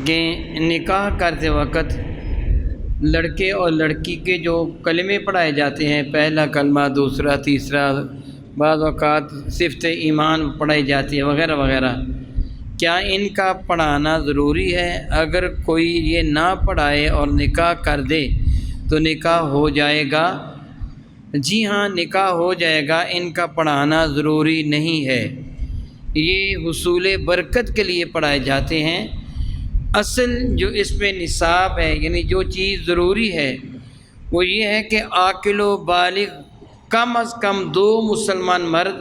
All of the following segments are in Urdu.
کہ نکاح کرتے وقت لڑکے اور لڑکی کے جو کلمے پڑھائے جاتے ہیں، پہلا کلمہ، دوسرا، تیسرا، بعض اوقات صفت ایمان پڑھائی جاتی ہے وغیرہ وغیرہ، کیا ان کا پڑھانا ضروری ہے؟ اگر کوئی یہ نہ پڑھائے اور نکاح کر دے تو نکاح ہو جائے گا؟ جی ہاں، نکاح ہو جائے گا، ان کا پڑھانا ضروری نہیں ہے۔ یہ حصول برکت کے لیے پڑھائے جاتے ہیں۔ اصل جو اس میں نصاب ہے، یعنی جو چیز ضروری ہے، وہ یہ ہے کہ عاقل و بالغ کم از کم 2 مسلمان مرد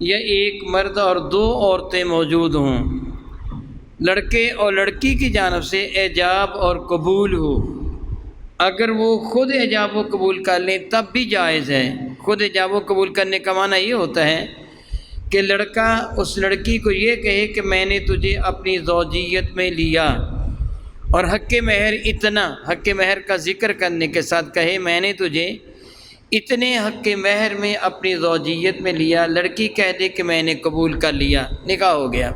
یا 1 مرد اور 2 عورتیں موجود ہوں، لڑکے اور لڑکی کی جانب سے ایجاب اور قبول ہو۔ اگر وہ خود ایجاب و قبول کر لیں تب بھی جائز ہے۔ خود ایجاب و قبول کرنے کا معنی یہ ہوتا ہے کہ لڑکا اس لڑکی کو یہ کہے کہ میں نے تجھے اپنی زوجیت میں لیا، اور حق مہر اتنا، حق مہر کا ذکر کرنے کے ساتھ کہے میں نے تجھے اتنے حق مہر میں اپنی زوجیت میں لیا، لڑکی کہہ دے کہ میں نے قبول کر لیا، نکاح ہو گیا۔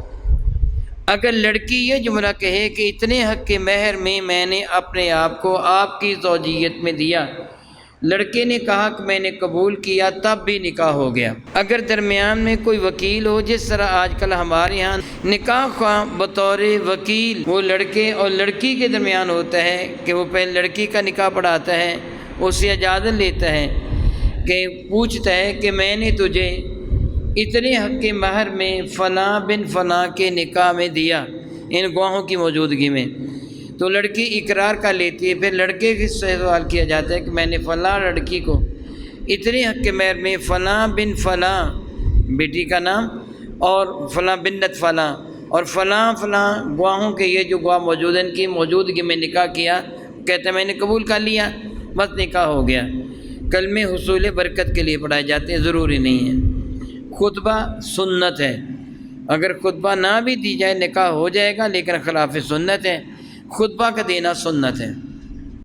اگر لڑکی یہ جملہ کہے کہ اتنے حق مہر میں نے اپنے آپ کو آپ کی زوجیت میں دیا، لڑکے نے کہا کہ میں نے قبول کیا، تب بھی نکاح ہو گیا۔ اگر درمیان میں کوئی وکیل ہو، جس طرح آج کل ہمارے ہاں نکاح خواہ بطور وکیل وہ لڑکے اور لڑکی کے درمیان ہوتا ہے کہ وہ پہلے لڑکی کا نکاح پڑھاتا ہے، اس سے اجازت لیتا ہے کہ پوچھتا ہے کہ میں نے تجھے اتنے حق مہر میں فلاں بن فلاں کے نکاح میں دیا، ان گواہوں کی موجودگی میں، تو لڑکی اقرار کر لیتی ہے۔ پھر لڑکے سے سوال کیا جاتا ہے کہ میں نے فلاں لڑکی کو اتنے حق مہر میں فلاں بن فلاں بیٹی کا نام اور فلاں بنت فلاں اور فلاں فلاں گواہوں کے، یہ جو گواہ موجود ہیں، ان کی موجودگی میں نکاح کیا، کہتے ہیں میں نے قبول کر لیا، بس نکاح ہو گیا۔ کلمے حصول برکت کے لیے پڑھائے جاتے ہیں، ضروری نہیں ہے۔ خطبہ سنت ہے، اگر خطبہ نہ بھی دی جائے نکاح ہو جائے گا، لیکن خلاف سنت ہے، خطبہ کا دینا سنت ہے۔